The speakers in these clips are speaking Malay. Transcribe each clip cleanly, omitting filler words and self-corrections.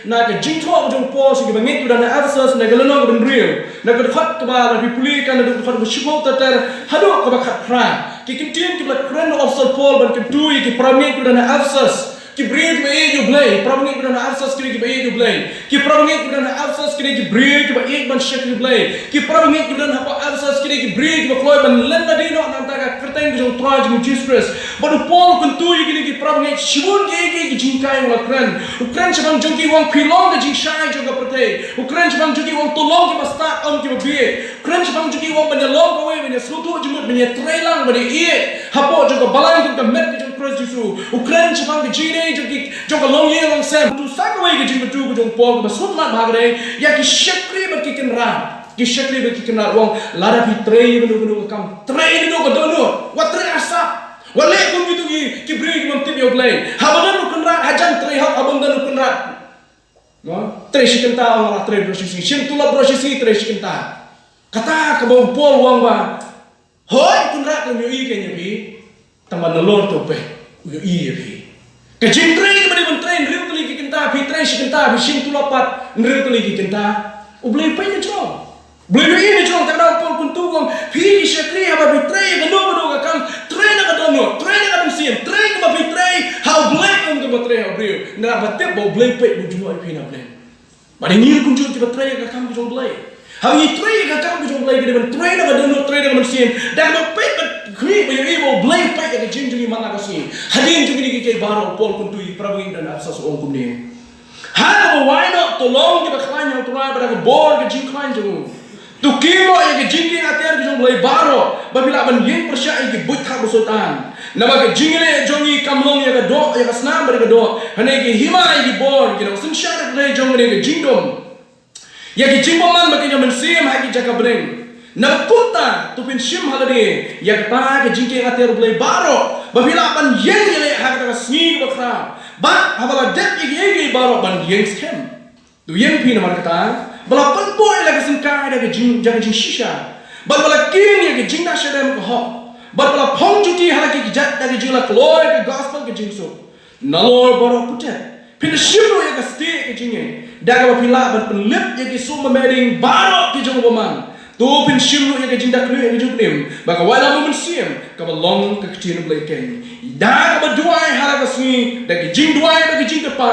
na ke jing tho jong Paul sing bangit udah na Ephesus na galano ben real na ke khat ka ba na pipuli kan na khat shimo ta ter hadu ka ba khat pra ki kintin ki ba kren of Paul ban ke tui ki pramit udah na Ephesus ki breed ba e blay pramit udah na Ephesus ki ba e blay ki pramit udah na Ephesus ki breed ki ba e ban shek blay ki pramit udah na Ephesus ki breed ki ba kloy ban len na dino na ta ka kerteng jong traj jong Jesus Christ ba Paul kun tui ki pramit shibun ki jingkai wa kren ukren chabang jogi wang pilong ke jing shai joga prate ukren chabang jogi wang tolong ke basta om ke bie ukren chabang jogi wang banya long ko we banya slutu jumut banya trailang banya ie hapo joga balang ke met ke jong Christ Jesus ukren chabang ke jine jogi joga long ye long sem tu sak we ke jing tu ke jong Paul ke basut mat bhagre ya ki shakri ber ki kenra ki shakri ber ki kenra wang lara pi trei benu kam trei no ko dono wa trei asa wale kung gitu ki beri ki mantip yo play habadan lu kenrat hajan tre hak abondan lu kenrat no tre shikenta orang tre brosisi shim tula brosisi tre shikenta kata ka bau Paul wang ba hoy kenrat ku yo i ke nyabi taman nolor to pe yo i bi ke jing tre ki bari ban tre nril tuli ki kenta bi tre shikenta bi shim tula pat nril tuli ki kenta ublay pe ni chong Beli ini cuma tak pun kuntung pi syakri apa bitray gano kan tray na kadano tray na kadamsin tray ka bitray how black on ka bitray how brio na batep bo black pe bu jual pi na plan mari ni kun jual ka tray ka kam ku black how ni tray ka kam ku black ni ban tray na kadano tray na kadamsin dak ba pe kri ba yi bo black pe ka jing jing mana ka si hadin jing ni ke baro pol kun tu prabu dan absas on kum ni ha ba why not to long ka klan yang turai ba ka bor ka jing klan jung tu kimo yang jingking ater jong mulai baro babila ban yeng persyai ki buit thak busutan nama ke jingle jongi kamlong ya ka do ya ka snam ber ka do hane ki himai ki bor ki no sun shar re jong ne ke jingdom ya ki jingom man ba ki jaman sim ha ki jaka breng na punta tu pin sim halade ya ka ta ke jingking ater mulai baro babila ban yeng le ha ka sni ba kra ba habala det ki baro ban yeng scam tu yeng pi na mar kata bala panpoy la kasin kai da jing jaga jing shisha bala king ya jing na shadam ko ho bala phong juti hala ki jat da jing la kloy ke gospel ke jing so nalor baro putet pin shiro ya ka ste ke jing da ga pila ban penlip ya ki sum meding baro ki jong boman tu pin shiro ya ke jing da kloy ke jing nim ba ka wala mo siem ka ba long ka ktin blai ken da ga ba duai hala ka sni da ki jing duai ba ki jing ka pa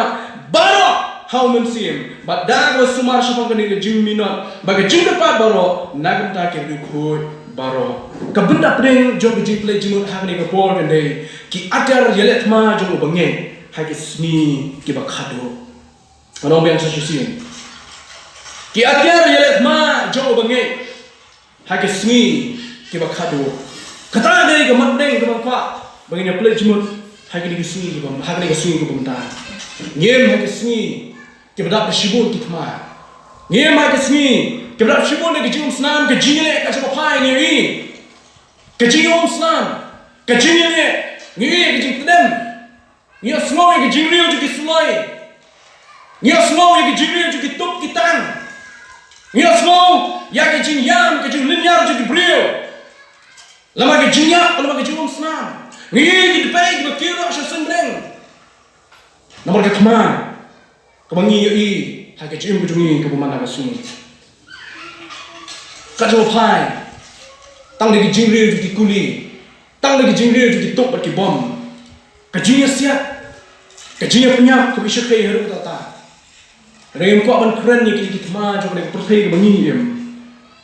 baro how men sim but that was sumar shapang kani ke jing minot baga jing dapat baro nagam ta ke khoi baro ka benda pring jog jing play jing ha ni ke bor kan dei ki atar yelet ma jong bange ha ke sni ki ba khado ano bang sa sim ki atar yelet ma jong bange ha ke sni ki ba khado kata dei ke mat dei ke ba bange play jing ha ke ni sni ki ba ha ke ni sni ki ba ngem ha ke sni ke badap shibun ki thma ngem ha ke sni ke badap shibun ke jing snam ke jingle ka chapa phai ni ri ke jing snam ke jingle ni ke jing tdem ni snow ke jing rio ki sloi ni snow ke jing rio ki tup ki tang ni snow ya ke jing yam ke jing linyar ki brio lama ke jing ya lama ke jing snam ni ki pai ke kiro sha sendreng nomor ke thma kabangi i ha ke jim bujungi ke bumana ka suni ka jo phai tang le ki jing rio ki kuli tang le ki jing rio ki top ki bom ka jing sia ka jing punya ko isha kai heru ta ta rem ko ban kren ni ki thma jo le prothei ke bangi em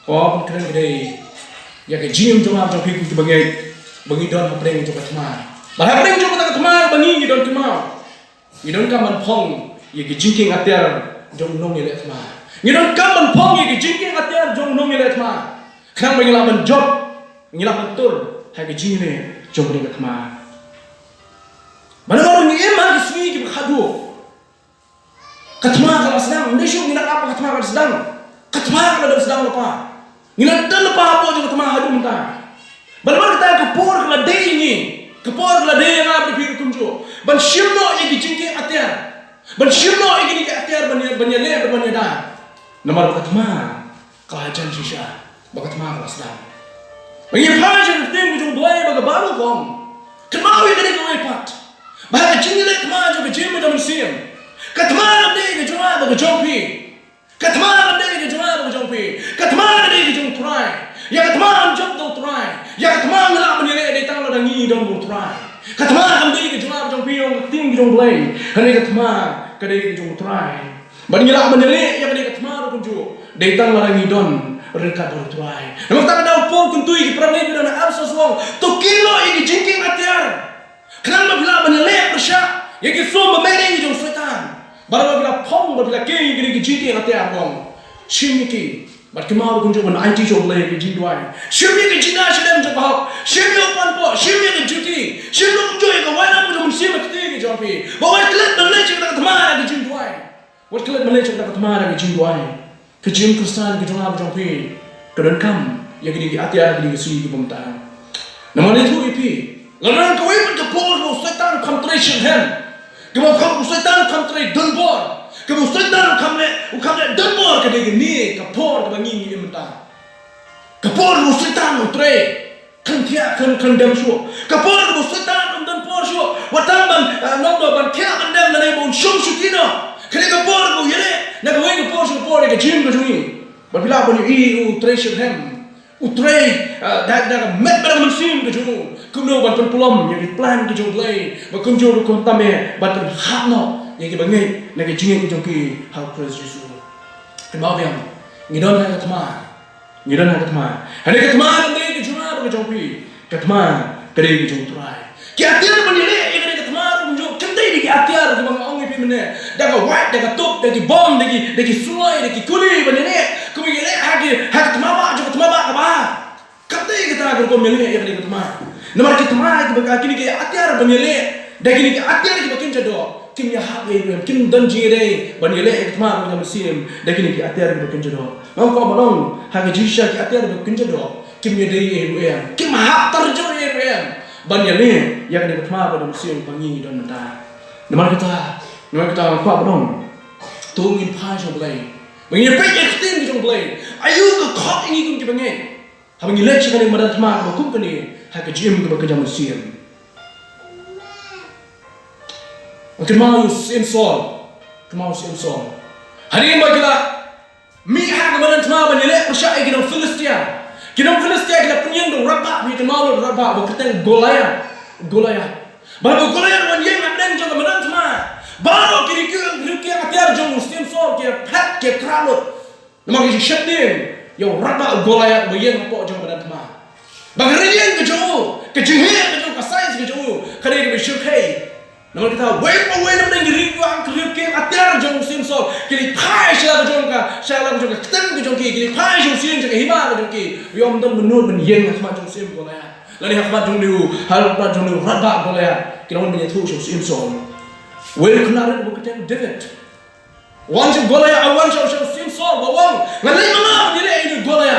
ko ban kren dei ya ke jing jo ma jo pi ki bangi don ha preng jo ka thma ba ha preng jo ka thma bangi ni don thma ni don ka man phong ye ki jingking ater jong nong ye thma ni don ka man phong ye ki jingking ater jong nong ye thma khang bangi la man job ni la man tur ha ki jing ne jong ni thma mana orang ni emang ki sui ki khadu kathma ka sedang ni shu ni nak apa kathma ka sedang kathma ka sedang apa ni nak dan apa apa jo kathma hadu menta balbar kita ke por ka dei ni ke por ka dei nga pri kunjo ban shimno ye ki jingking ater ban shimno ye ki ater ban le ban da namar kathma ka hajan shisha ba kathma ka sedang bagi pajan ting jo blai ba ka baru kom kemau ye ni ko pat bah jingile kathma jo ke jim da sim kathma de ke jo ba ba ke jompi. Katma kan dei ke joma ba ke jompi. Katma kan dei ke jom try. Ya katma am job do try. Ya katma ngala menile dei tang la dangi dong do try. Katma kan dei ke joma ba jompi ong ting ke jom play. Hani katma kan dei ke jom try. Ban ngala menile ya kan dei katma do kunju. Dei tang la dangi don rekat do try. Namang tak ada pol kuntui ki pramai bi na absos wong. To kilo iki jinking atiar. Kenapa bila menile persya? Ya ki so memering jom setan. Baru bila pong bila ke iki jinking atiar wong. Shimiki but kemau kunju ban IT job lay ke jindwai. Shimi ke jina sedem job hak. Shimi opan po, shimi ke juti. Shimi kunju ke wana mu jom sim ke ti ke jobi. Bawa klet menle cik tak tmara ke jindwai. Wat klet menle cik tak tmara ke jindwai. Ke jim Kristen ke jona jobi. Ke dan kam ya ke di atiar ke di sui ke pemtang. Namun itu ipi. Lalu kau ibu ke pol mu setan contradiction hem. Kau setan contradict dunbor. Kamu sedang kamle dembor ke degi ni kapor ke bangi ni mentah. Kapor lu setan utre kan dia kan dem shu. Kapor lu setan dembor shu. Watang ban nomdo ban dia kan dem na bon shum shutino. Kene kapor lu yele na ko wei kapor shu por ke jim ke juni. Bila ban i utre shu hem. Utre da met bar mensim ke junu. Kumno ban pelom yang plan ke jodlay. Ba kumjo lu kon tame ban hakno. Yang kita bangai nak jingin ke jongki how praise Jesus. Kemau biang ngidon nak ketma, ngidon nak ketma. Hari ketma ni ke juma ke jongki, ketma keri ke jong try. Kiatiar menile, ini ketma menjong kentai di kiatiar ke bang orang ini mana. Daga white, daga top, daga bomb, daga sulai, daga kuli menile. Kami ini hagi ketma ba, jong ketma ba kaba. Kentai kita akan kau menile ini ketma. Nama ketma itu bagi ni kiatiar menile. Daga ni kiatiar kita bakin jodoh. Kim ya hak ye kim dan jire ban yele ekma ko musim dakini ki atiar ko kenjodo non ko balong ha ga jisha ki atiar ko kenjodo kim ye dei e kim hak tarjo ye ban yele ya ga ekma ko musim bangi don mata namar kita ko balong tu ngin pa jo blai bangi pe extend jo blai ayu ko khot ingi kum ki bangi ha bangi lek chakane madat ma ko company ha ga jim ko ka musim. Kemau sim sol. Hari ini kita mihak kepada tema menilai persyai kita Filistia. Kita penyeng dong rabak, kita mau rabak, berkata Goliath. Baru Goliath orang yang ada juga menang tema. Baru kira atiar jong sim sol, kira pet, kira kralut. Nama kita syedin, yang rabak Goliath bayang apa jong menang tema. Bagaimana ke jauh, kejenghian ke jauh, kasais ke jauh, kerana kita bersyukai. Namun kita wait nama dengan ribuan kerja atiar jong sim sol kini pai sila jong ka keteng ke jong kini pai jong sim ke hima ke jong ki yom dan menurut menyeng hakmat jong sim golaya lani hakmat jong liu hakmat jong liu rada golaya kini orang menyatu jong sim sol wait kenarin bukan keteng David wan jong golaya awan jong sim sol bawang ngalai mana dia ini golaya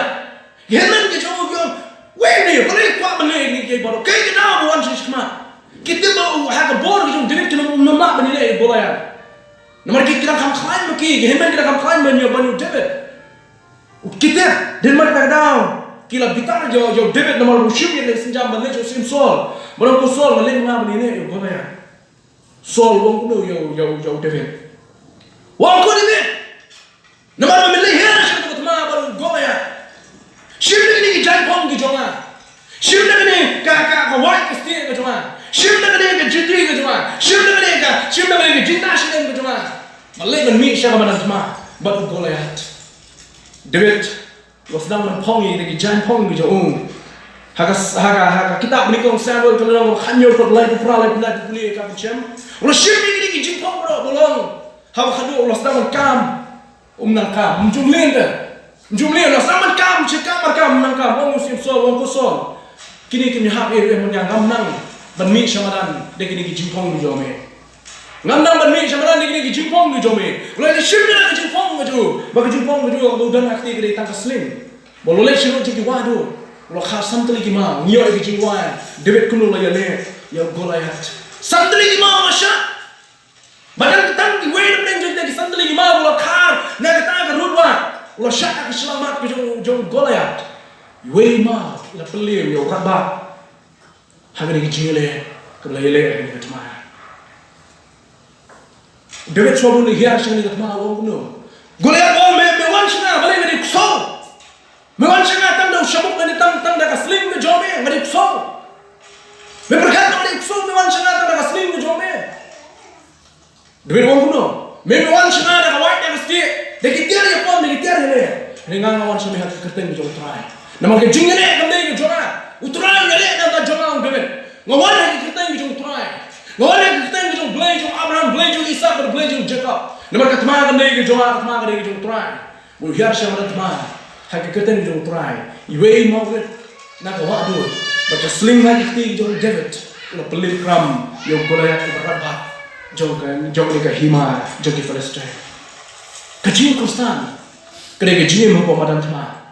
henan ke jong yom wait ni boleh kuat boleh ni ke baru ke kita wan jong hakmat kita mau hak bor kita David kita memak menilai golaya. Nomor kita kam klaim lagi, hemen kita kam klaim banyu David. Kita Denmark tak tahu. Kila bitar jauh David nomor musim yang senjam balik jauh sim Saul. Barang ko Saul balik mengamu ini golaya. Saul wong kuno jauh David. Wong kuno David. Nomor memilih hera kita ketemu baru golaya. Siapa ni jangan pom kita. Siapa ni kakak white kestia kita. Siapa ni jitri ke cuma, siapa ni jinasien ke cuma, malah menmi siapa mana cuma, batu Goliath. David, sedang menpongi dengan jangan pong ke jauh. Haga kita beri kong Samuel kalau orang hanyur terlai pulih macam. Orang siapa ni jin pong bolong. Haga kadu orang sedang menkam, nangkam, menjumlin dah. Orang sedang menkam, cekam nangkam, orang musim sol, orang kosol. Kini hak menyangam nang. Banmi samaran deki jimpong du jome ngamdang banmi samaran deki jimpong du jome ulah shimna ke jimpong du bagi jimpong du ko dan akti ke tang slim bolole shiro jiki wadu ulah khas samtali ki ma ngiyo ke jiwa David kuno la yale ya Goliath samtali ki ma masya badan ketang di way dan jadi samtali ki ma ulah khar na kata ke rudwa ulah syak ke selamat ke jong Goliath way ma ila pelim ya rabak Haga ni kecil kebelah elek ni kecuma. David swabun ni hiar shang ni katma awang kuno. Goliath oh me wan shanga balai ngani kuso. Me wan shanga tang da shabuk ngani tang da kasling ke jome ngani kuso. Me berkat ngani kuso me wan shanga tang da kasling ke jome. David awang kuno. Me wan shanga da kawai da kasti. Dekitir ya pom dekitir ni. Ringang wan shanga hat kerteng ke jom try. Nama ke jingene kamde ke joma. Utrai ngale da joma ang David. Ngawan ke kerteng ke jom try. Ngawan ke kerteng ke jom blay jom Abraham blay jom Isaac blay jom Jacob. Nama ke tma kamde ke joma tma kamde ke jom try. Bu hiar shanga tma. Hak kerteng ke jom try. Iwe mau na ka wa do. Ba ka sling na ke jom David. Na pelim kram yo Goliath ke berat. Jom ka hima jogi Palestine. Kajim Kristan. Kene ke jim mo madan tma.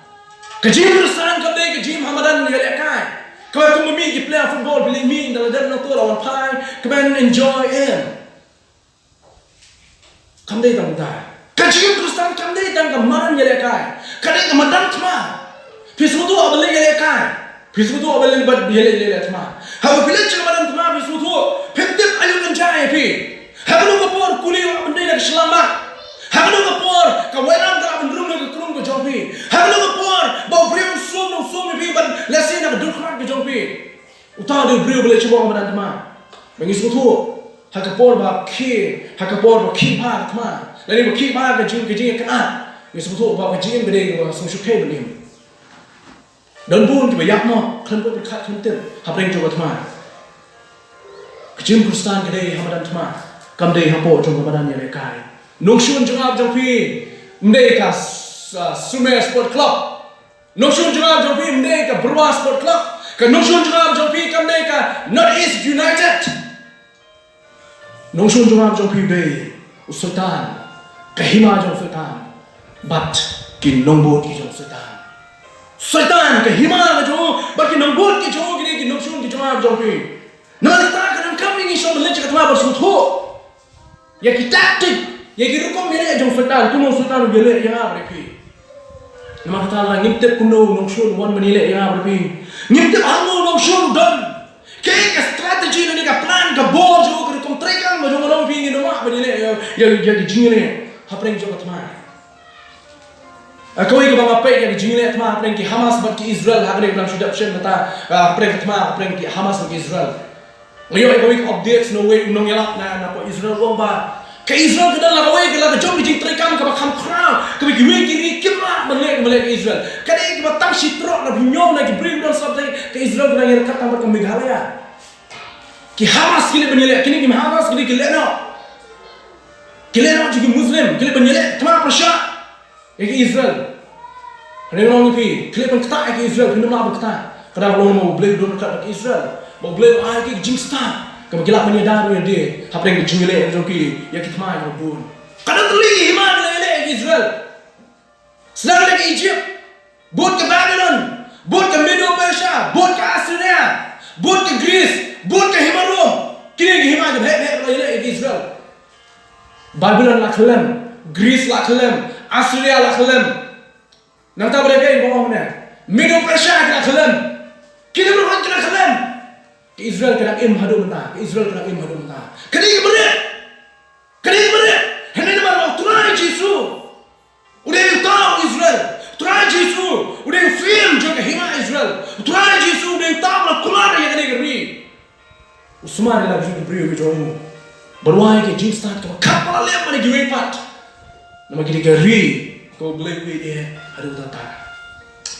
Kajim Kristan kamde ke jim hamadan ni lekai. Kau tu memi ki player football beli mi dalam dalam tu lawan pai. Kau enjoy em. Kamde tang ta. Kajim Kristan kamde tang kamaran ni lekai. Kene ke madan tma. Fisu tu abeli ni lekai. Fisu tu abeli bad yele yele tma. Hawa pilih cakap madan tma fisu tu. Pemtip ayu kenjai pi. Hawa lu kapor kuliah benda nak selamat. Hawa lu kapor kawelang tak bendrum nak kerung ke jompi. Hawa lu kapor bau beriu sum pi ban lesi nak dukrak ke jompi. Utah dia beriu boleh cuba madan tma. Mengisu tu. Hakapor ba ki ba tma. Lain ba ki ba ke jing kena. Mengisu tu ba jing benda ke sungsukai benim. Dan pun kita yak mo kan pun berkat kentir. Hapreng coba tma. Kejim Kristan kedai hamadan tma. Kamdei hapo jong badan ya lekai. Nongshun jengap jongpi mdei ka Sumer Sport Club. Nongshun jengap jongpi mdei ka Berwa Sport Club. Ka nongshun jengap jongpi kamdei ka North East United. Nongshun jengap jongpi mdei Sultan. Ka hima jong Sultan. But ki nongbot ki jong Sultan. Sultan ka hima jong but ki nongbot ki jong ki nongshun ki jengap jongpi. Nalita ka nang kami ni so melej ka tma bersutho. Ya kita taktik, ya kita rukom mere jong Sultan, kuno Sultan bele ya berpi. Nama kata Allah ngintip kuno nongshun wan menile ya berpi. Ngintip hangu nongshun dan. Kayak strategi ni ka plan ka bor jo ka rukom trekan mo jong orang pi ni nama menile ya di jingile. Hapreng jo katma. Kau ini bang apa yang jingile katma hapreng ki Hamas bat ki Israel hapreng bilang sudah option mata hapreng katma hapreng ki Hamas bat ki Israel. Ngayon ay updates no way unong yalap na po Israel bomba. Ke Israel kada la way kada jom bijing trekam ka bakam kra. Ka bi giwe kini kibra malek Israel. Kada ik batang sitro na binyo na ki bring down something ke Israel na yer katang ka Meghalaya. Ki Hamas kini benile kini ki Hamas kini ki leno. Ki leno ji Muslim kini benile tama prasha. Ki Israel. Reno ni kini kata ki Israel kini ma bakta. Kada lo mo blade don ka Israel. Mau beli air ke jing star, kalau gila menyadar dia, apa yang dijungile joki, ya kita mai pun. Kadang terlih hima lele Israel, sedang lagi Egypt, buat ke Babylon, buat ke Medo Persia, buat ke Assyria, buat ke Greece, buat ke Himarum, kini hima je hep lele Israel. Babylon lah kelem, Greece lah kelem, Assyria lah kelem. Nanti berapa yang bawa mana? Medo Persia lah kelem, kini berapa kena kelem? Israel kena im hadu mentah. Israel kena im hadu mentah. Kini berat. Hendak mana? Turai Yesus. Udah tahu Israel. Turai Yesus. Udah film juga hima Israel. Turai Yesus udah tahu lah kular yang kena geri. Usman adalah juga beri bejomu. Berwahai ke jin start ke kapal lem mana giwepat. Nama kita geri. Kau boleh dia hadu tata.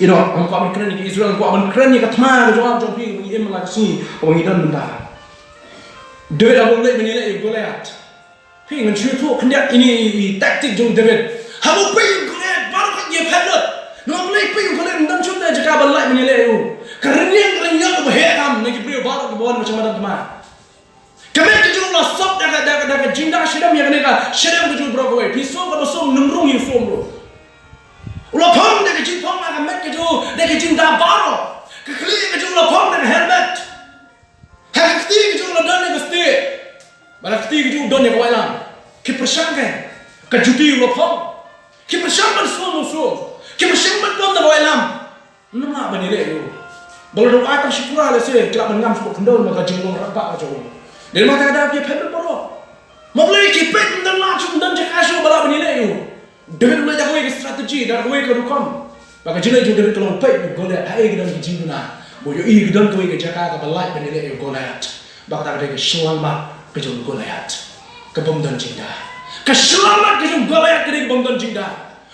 Ino, ang ko aman kren ni Israel ko aman kren ni katma ko jawab jopi ni em la si ko ngi dan benda. David abang lek menile Goliath. Pi ngan chu tu kendak ini taktik jong David. Hamu pi Goliath baru kat ye padot. No boleh pi Goliath ndam chu ta jaka balai menile yo. Kerenya ko bahe kam ni brio baru ko bon macam mana tma. Kami tu la sop daga jinda shedam ya ka shedam tu bro ko pi so ko so numrung uniform bro. Ulah pom dekat jin pom nak met keju dekat jin dah baro. Kekeli keju ulah pom nak helmet. Hak keti keju ulah don dekat stick. Barak keti keju don dekat walam. Kipersangkan. Kejuti ulah pom. Kipersangkan so. Kipersangkan pom dekat walam. Nama benile yo. Baru doa tak syukur lah se. Kelak mengam syukur kendor maka jingong rapak macam. Dari mata ada dia pedal baro. Mablay kipet dan langsung dan cakap balap menilai you. Dengan mulai dah strategi dan ke rukam. Maka jelas juga dari kalau pet Goliath hai kita dijin na. Boyo i kita tu ke cakap ke balap menilai Goliath. Bak tak ada ke selamat ke jom Goliath. Ke pemdan cinta. Ke selamat ke jom Goliath ke pemdan cinta.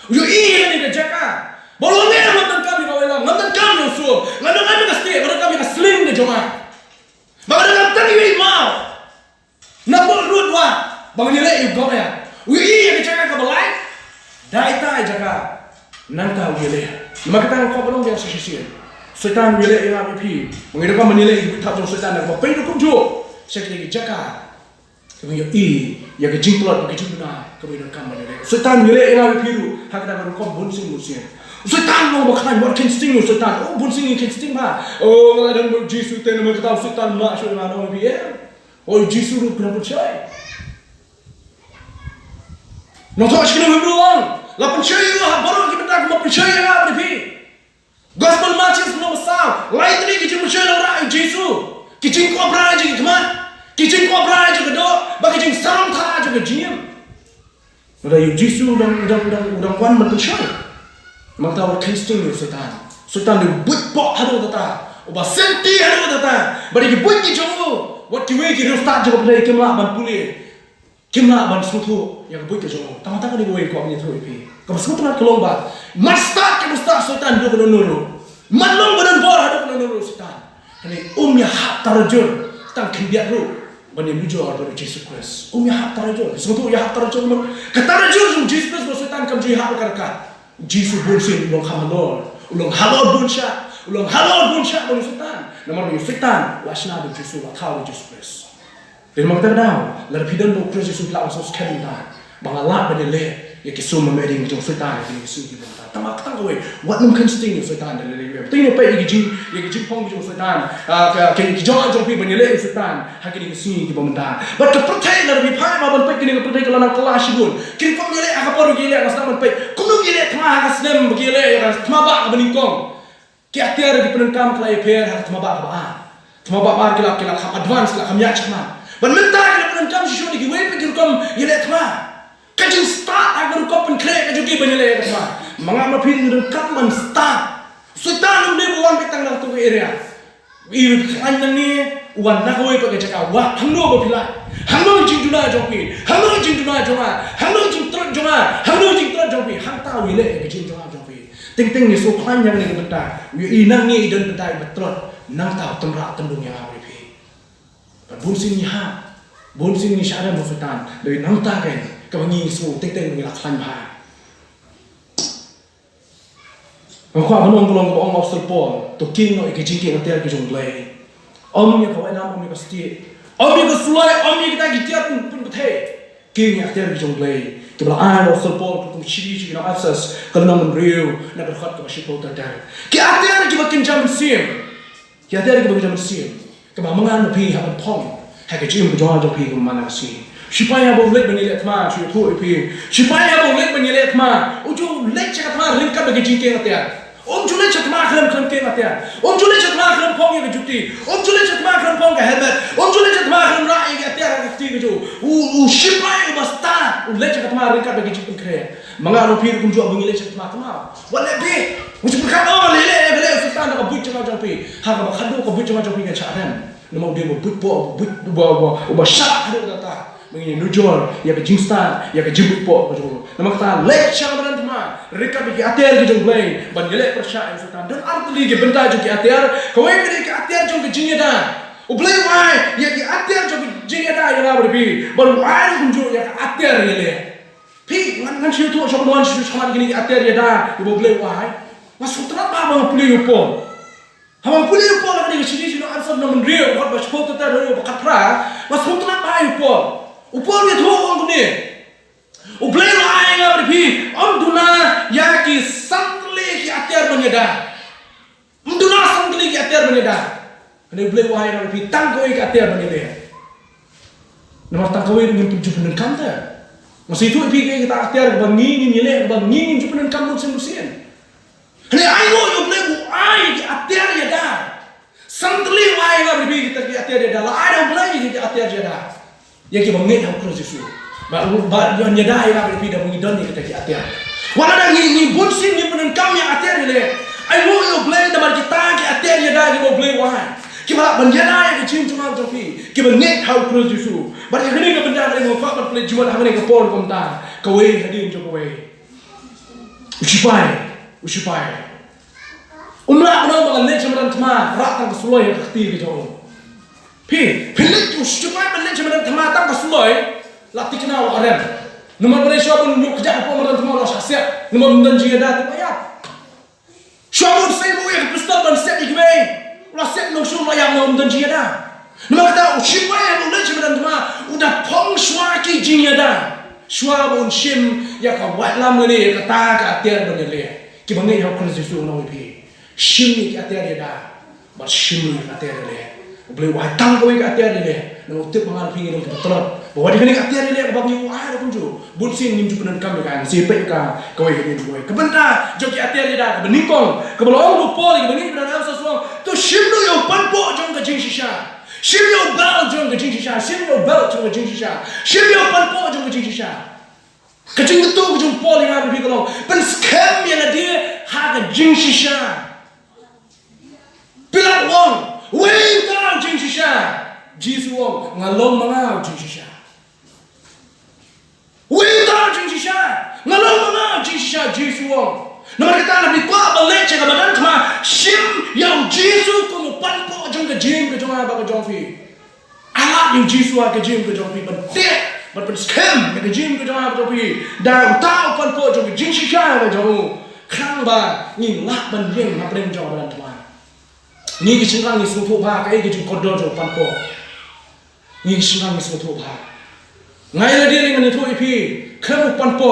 Yo i ni ke cakap. Bolongnya mantan kami kawalan, mantan kami usul. Mantan kami pasti, mantan kami sling ke joma. Maka dengan tadi mau. Napol root wa. Bang nilai you Goliath. Yo i ke cakap ke balap. Dai tai jaga nanta wile maka tang ko belum yang sisi setan wile yang api mengira menilai ibu tak jong setan nak apa itu kunjo sekali jaga kemudian ya ke jingplot ke jingna kemudian kam menilai setan wile yang api itu hak tak berkom bunsing musim setan mau makan buat kinsting setan oh bunsing kinsting ma oh ada jisu ten mau tahu setan mak sudah mana api ya oh jisu lu kenapa percaya Nonton sekali berulang. La percaya lah, baru kita tak mau percaya lah berarti. Gospel matches no masalah. Lain tadi kita percaya orang Yesus. Kita kau berada di mana? Kita kau berada di mana? Bagi kita salam thara juga jiam. Ada Yesus udang wan berpercaya. Maka orang Kristen itu setan. Setan itu buat pok haru tata. Ubah senti haru tata. Bagi buat kita jauh. What kiwe kita start juga pada ikimlah banpuli. Kimla ban sutu yang buat kejo, tama-tama ni gue kau punya tu ipi. Kau sutu nak kelomba, masta setan dua penonuru, malong badan bor ada penonuru setan. Ini ya hak tarjun, setan kimbiat ru, bani mujur dari Yesus Kristus. Ya hak tarjun, sutu ya hak tarjun, ketarjun Yesus Kristus setan kamji hak berkat. Yesus bunsin ulong hamalor, ulong halor bunsha, ulong halor bunsha bani setan. Nama bani setan, lasna bani Yesus, tahu Yesus Kristus. Dan makna tahu, lalu pidan do Kristus itu lawan sos kerintan, bangalat berdele, ya kisah memeding jong setan ini kisah kita. Tamak tang kau, what num kinsting setan dari lewe. Tapi ni apa yang jing pong jong setan, kijang jong pi berdele setan, hakini kisah kita mentah. But kepercayaan dari pipai maban pek kini kepercayaan kalau nak kelas pun, kini pun gile, apa baru gile, atas nama pek, kuno gile, tmah atas nem gile, tmah bak beningkong. Kia tiar di penenkam kelai per, tmah bak baan, tmah bak bar kila advance kila kami acak mah. Dan mentah kita penenkam sesuatu di gue pikir kau gile tmah. Kajing start agar kau penkreak kajuki banyele tmah. Mengapa pilih penenkam man start? Setan umde bukan petang dah tu area. Ibu kandang ni uan nak gue pakai cakap wah hangno berpilai. Hangno jing duna jopi, hangno jing duna joma, hangno jing terus joma, hangno jing terus jopi. Hang tahu ile kajing joma jopi. Ting ni so klan yang ni betul. Inang ni idan betul betul. Nang tahu temrak tendung yang apa ni. Bunsin ni ha, bunsin ni syara musutan. Dari nang tahu kan, kebangi so ting ni lah klan bah. Aku akan ngomong ke orang Apostle Paul, tu king no ikejing king atel kejung play. Omnya kau enam omnya pasti. Omnya kau sulai, omnya kita gitiat pun betul. King atel kejung play. Kebelah Apostle Paul tu ciri no asas kalau nak menriu nak berkhot ke masih kau terdah. Kita atel kita kenjam sim. Kita atel kita kenjam sim. Kebelah mengan pi haban pong. Hakejim berjuang jauh pi kemana sih. Supaya boleh menilai tma, supaya tu pi. Supaya boleh menilai tma. Uju lek cakap tma ringkat bagi jingking atel. Julet chat mak dalam kenteng atia. Julet chat mak dalam pong yang juti. Julet chat mak dalam pong ke helmet. Julet chat mak dalam rai yang atia yang kiti keju. Shipai basta. Let chat mak ringkat bagi jingking kere. Mengalu pir kunjua bengile chat mak tma. Wala pi. Ucu berkata lele sultan nak buat cuma jampi. Hak bakado kau buat cuma jampi kan caran. Nama dia buat syak ada data. Mengenai nujol, ya ke jingstan, ya ke jibut po, macam. Nama kata lek syang beran tma, reka bagi atir ke jong blay, ban gelek persyaan sultan dan arti ke benda jong ke atir, kau yang ke atir jong ke jingeda, ublay wai, ya ke atir jong ke jingeda yang apa lebih, baru wai kunjung ya ke atir gele, pi ngan siu tu siapa nuan siu sama gini ke atir ya dah, ibu ublay wai, mas sultan apa bang puli upo, habang puli upo lagi ke sini sini ansur nama real, buat bas foto tadi buat katra, mas sultan apa upo. Upor dia tu orang ni, ublay lah yang berpi, duna ya ki sangkli ki atir menyedar, duna sangkli ki atir menyedar, ini ublay lah yang berpi tangkoi ki atir menyedar, nama tangkoi dengan tujuh penenkam dah, masih itu berpi kita atir bangingin nyelek bangingin tujuh penenkam musim. Ini ayo ublay ki atir ya dah, sangkli lah yang berpi kita ki atir ya dah, lah ada ublay ki atir ya dah. yang kita mengenai hal Kristus Yesus. Baru nyadai lah berpindah mengidon ni kita atir. Walau dah ni bunsin ni pun kami atir ni. Ai mau yo blend damar kita ki atir nyadai ki mau blend wah. Kita menjadi kecil cuma joki. Kita mengenai hal Kristus Yesus. Baru yang ni kita benda ni mau fakir pelaj jual hang ni kapor komta. Kau hadir jauh kau. Usipai. Umrah orang bagai leh cuma tama rak tang kesuloi kerti kejauh. Pilih usipai leh cuma tama tang kesuloi latih kenal orang. Nomor berapa pun yuk kerja apa orang tama orang siap. Nomor benda jika dah tu bayar. Siapa saya mau yang pistol dan siap ikmai. Ulah siap nak suruh yang nomor benda jika dah. Nomor kata usipai leh cuma tama udah pong suaki jika dah. Shua bun shim ya ka wat lam ni ka ta ka atir ban le ki bangai ha Kristus Yesus no pi shim ni ka atir da ba shim ni ka atir le boleh wa tang ko ka atir le no tip mangal pi ni ka tolot ba wa ni ka atir le ba ni wa ha pun ju bun sin nim ju pun kam ka si pe ka ko ni ko benda jo ki atir da ka ni kong ka bolong lu po ni ni bra na so so to shim no yo pan po jong ka jing shisha shim yo bal jong ka jing shisha shim yo bal jong ka jing shisha shim yo pan po jong ka jing shisha kecing itu kecing pol yang ada di kalau penskem yang ada harga jing shisha pilat wong wei tau jing shisha jisu wong ngalom mangau jing shisha wei tau jing shisha ngalom mangau jing shisha jisu wong nama kita lebih tua balik cakap badan cuma sim yang jisu kamu panpo jong ke jing ke jong apa ke jong fi alat yang jisu ke jing ke jong fi penting but scam ke jing ke jong apa pi dah tahu pan po jong jing shisha ke jong khang ba ni lak ban yeng ma prem jong ban twa ni ke sing ni su tho ba ke jing kodor jong pan po ni ke sing ni su tho ba ngai la dia ni tho pi khang pan po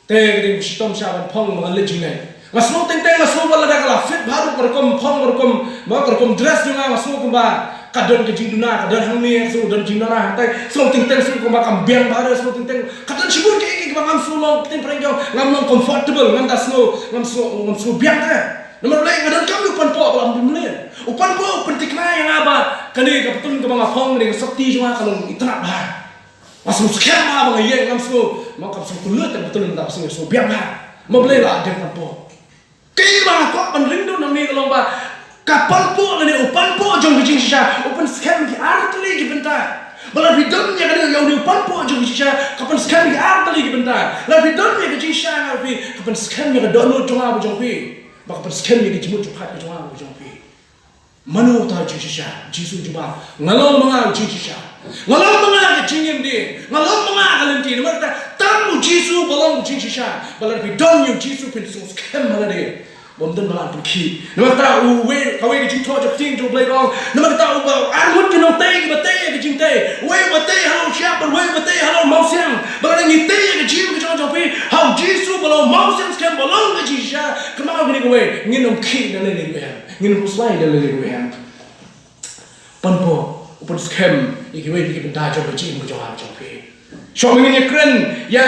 te ke stom sha ban phong ma le jing nei masno teng teng masno wala da kala fit baru kerkom phong kerkom ma kerkom dress jong masno ko ba kadon ke jing duna kadon hang ni so dan jing dana tai so ting teng so ko makam biang bare so ting teng kadon sibur ke ngam so long ting preng jong ngam long comfortable ngam das no ngam so biang ta nomor lain kadon kam pan po balam dimle upan po pentik na yang aba kani ka petun ke mga phong ni sakti jong kalong itna ba masuk sekian ma mga yeng ngam so makam so kulut ta petun ta so biang ba moble la de pan po kay ba ko pan ring do nam ni kalong ba kapal po ni upan po jong jing shisha upan scam ki artli ki benta bala bidon ya kan yang upan po jong shisha kapan scam ki artli ki benta la bidon ya jing shisha ngapi kapan scam ya dono jong abu jong pi kapan scam ya jimut jupat jong abu jong pi manu ta jing shisha jisu juba ngalong mga jing shisha ngalong mga jing yem di ngalong mga kalim ti nama kata tamu jisu balong jing shisha bala bidon ya jisu pin so scam mala de Bomdan malam pergi. Nama kita kawai kecing tua jepting jauh belai dong. Nama kita arut kena tay batai kecing tay. Wei batai halau siapa? Wei batai halau mausiang. Bagai ni tay kecing kecing jauh pi. Hau Jisu balau mausiang sekian balong kecing sya. Kenapa gini kawai? Nginum ki dalam ni kawai. Nginum puslai dalam ni kawai. Panpo upun sekian ikiwai dikit benda jauh kecing jauh pi. Shomin ni keren ya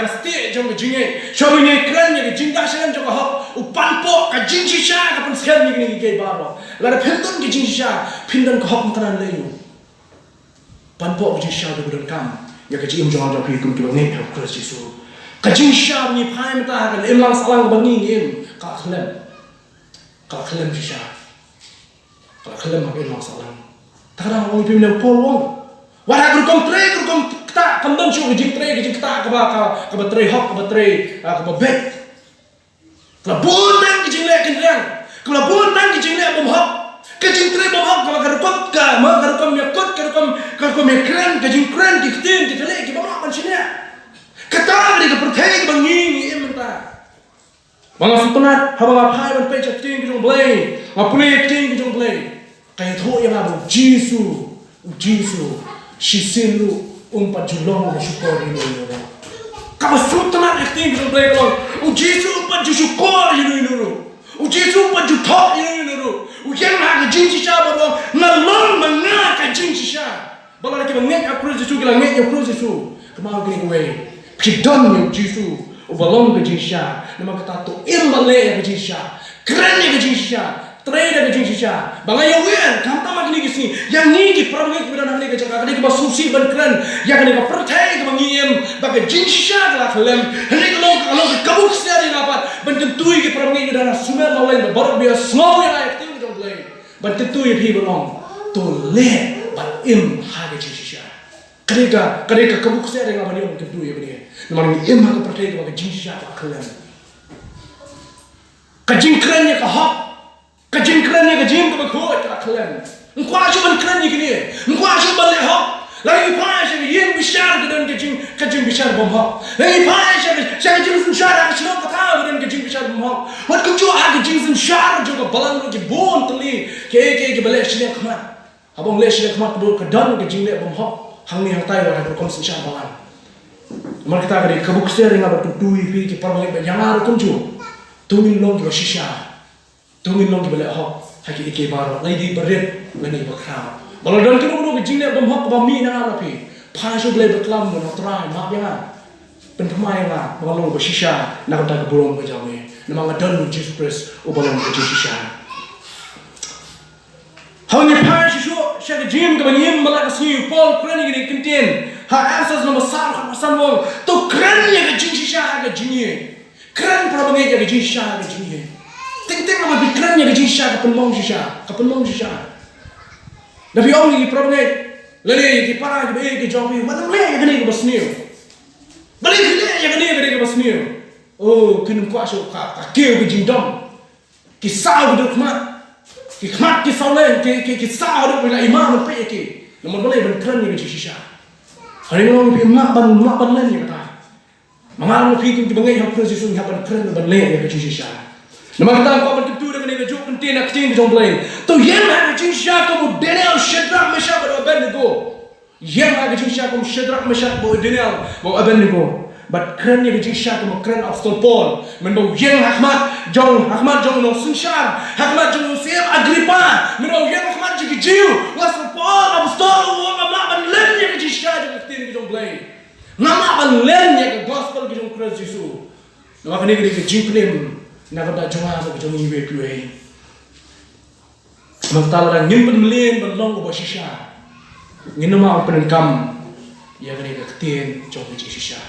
pasti jong jinge shomin ni keren ya jinda shan jong hok upan po ka jing shisha ka pun sekian ni ge baro la pendon ki jing shisha pendon ka hok mataran leyu pan po jing shisha de budon kam ya ka jing jong jong pi kum ki ngai ka Kristus Yesus ka jing shisha ni pai mata ka lemlang salang bangi ngin ka khlem shisha ka khlem ma lemlang salang tarang oi pim le pol wong wala grukom kita kembang syuk jing tre jing kita ka tre hok ka tre ka bet ka buntang jing le kendang ka buntang jing le bom hok ka jing tre bom hok ka rukop ka ma ka rukom ya kot ka rukom ya kren ka jing kren ki tin ki tele ki bom hok sini kata ni ka perthai bangi ni emta bang sutunat ha bang phai ban pe chatin ki jong blai ma pule tin ki jong blai kai tho ya ba Jisu Shisilu umpat julong na syukur ini nuru. Kau sutunat ekting kita boleh kalau Jisu umpat syukur ini nuru. Jisu umpat jutok ini nuru. Yang nak jing sisa baru ngalong mengak jing sisa. Baru kita mengak Kristus Yesus kita mengak Kristus Yesus. Kemau kini kue. Kidon yang Jisu ubalong ke jing sisa. Nama kata tu imbale ke jing sisa. Keren ke jing sisa. Trade ke jing shisha. Bangai yang wen, kam tamak ni kisni. Yang ni ki perangit kita nak ni ke cakap. Kani ke basusi berkeren. Yang ni ke pertai ke bangiem. Bagai jing shisha ke lah kelem. Ini kalau ke kabuk sehari dapat. Bententui ke perangit kita nak sumer mawin. Baru biar semua yang lain tu jom lain. Bententui pi belong. Tu le, but harga jing shisha. Kadeka kabuk sehari ngapa ni bententui begini. Namun harga pertai ke bagai jing shisha ke kelem. Kajing kerennya ke hak. Kajing kerennya ke jim ke berkot ke kalian. Engkau asyik kerennya ke ni. Engkau asyik balik hak. Lagi pas yang yang besar ke dan kajing besar bom hak. Lagi pas yang kajing besar ke selok kata dan kajing besar bom hak. Wat kau ada kajing besar juga balang ke bon teli ke balik selok kemat. Abang lek selok kemat ke dan kajing lek bom hak. Hang ni hang tai wala berkom besar balang. Mereka kata ke kabuk sering apa tutui pi ke parang yang ada kunju. Tungin long ke shisha. Tungin long ke balik hok. Haki ike baru. Lagi berit. Lagi berkram. Malah dan kena ke jinglet bom hok bami na api. Pasal boleh berkelam nak try. Maaf ya. Pentemai lah. Malah long ke shisha. Nak kata ke burung ke jawa. Namang adan Jesus Christ. Ubalong ke shisha. Hanya pasal shisho. Syaka jim ke banyim malah kesini. Paul keren ini kentin. Ha asas nombor satu kawasan wong. Tu kerennya ke jing shisha ke jingye. Keren perabangnya ke jisha ke jingye. Ting nama bikrannya ke jisha ke penmong shisha. Nabi orang ni perabangnya. Lele ke para ke be ke jopi. Mana le ke ni ke basniu. Balik ke le ke basniu. Oh kena kuasa ka keu ke jingdom. Ki sao ke khmat. Ki khmat ki sao le ki sao ke bila imam pe ke. Namun boleh bikrannya ke jisha. Hari orang ni mak ban le ni kata. Mengalu fikir di bangai yang proses yang hapan keren dan leh yang kecil. Nama kita kau berketu dengan ini jauh penting nak kecil jom lain. Tu yang ada kecil kamu Daniel Shadrach Meshach dan Abednego. Yang ada kecil kamu Shadrach Meshach dan Abednego. But keren yang kecil kamu keren Apostle Paul. Menbau yang Ahmad jong no Sunshar, Ahmad jong no Siam Agrippa. Menbau yang Ahmad juga jiu. Apostle Paul Apostol orang abang leh yang kecil yang kecil jom lain. Nama balennya ke gospel ke jong Kristus Yesus. Nama kini ke jingklem. Nama dah jonga ke jong iwe piwe. Mantala dah nyimpen melin berlong ke basisha. Nginama penenkam. Ya kini ke ketien jong ke sisha.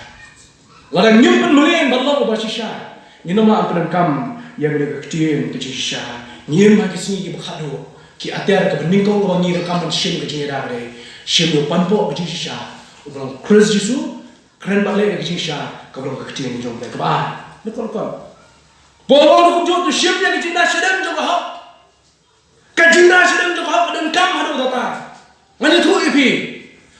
Ladang nyimpen melin berlong ke basisha. Nginama penenkam. Ya kini ke ketien ke sisha. Nyim ke sini ke berkado. Ki atiar ke beningkong ke bangi rekaman sim ke jengera ke. Sim yo panpo ke sisha. Ulang Kristus Yesus keren balik ke shisha ke belum kecil jom ke bah betul kan bolong tu jom tu siap yang jinda sedang jom hak ke jinda sedang jom hak dan kam hadu data ngani tu ipi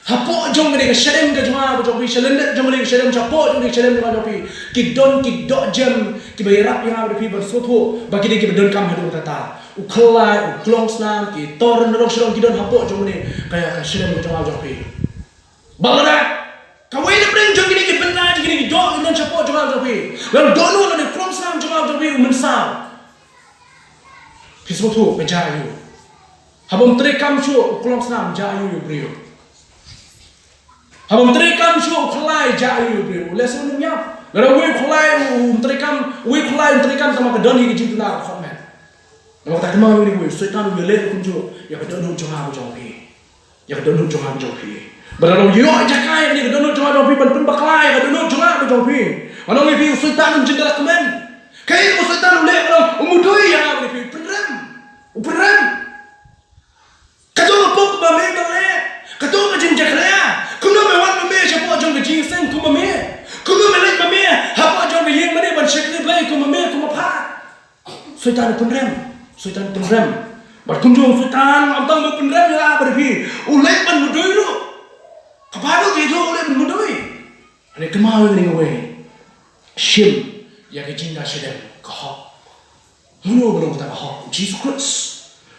hapo jom ke sedang ke jom jom pi selendet jom ke sedang chapo jom ke sedang jom pi ki dok jam ki bayarap yang ada pi bersoto bagi dia ki don kam hadu data uklai uklong snam ki tor ndok sedang ki don hapo jom ni kayak ke sedang jom pi balada kau ini pernah jom gini benar gini dok ini cepat jual jopi lalu dulu lalu from sam jual jopi umensam kisah tu berjaya habam terekam show kolong sam jaya brio habam terekam show kelai jaya brio lesson ni nyap lalu we kelai terekam sama kedoni kecil tu nak format lalu tak kemana ni we setan we let kunju ya kedoni jual jopi ya kedoni jual jopi Berlalu yo jakai ni kedonut cuma jopi ban baklai kedonut cuma jopi. Ano ni pi sultan jendela kemen. Kai sultan ulek kalau umudoi ya ni pi peram. Kado pop ba me dole. Kado ka jin jakaya. Kuno me wan me chapo jong ke jing sen kuma me. Kuno me lek me hapa jong ke yeng me ban shekri play kuma me kuma pa. Sultan peram. Bar kunjung sultan amtang me peram ya bar pi. Ulek ban mudoi ru. Kapalo gitu oleh mudoi. Ada kemau ni away. Shim yang kejinda sedang kahak. Munu belum kata kahak. Jesus Christ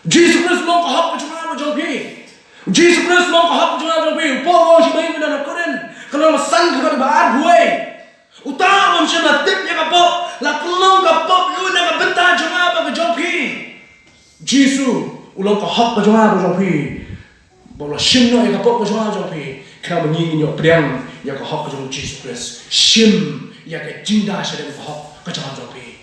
belum kahak macam jopi. Jesus Christ belum kahak macam jopi. Paul si bayi mana nak keren. Kalau masan kau dibaar gue. Utama macam tip yang kapok. La pelong kapok. Lu nak bentar cuma apa jopi. Jesus ulang kahak macam jopi. Bawa shim no yang kapok macam jopi. Kenapa ni nyok priang yang kahak macam Jesus Christ. Shim yang ke jinda sedang kahak macam jopi.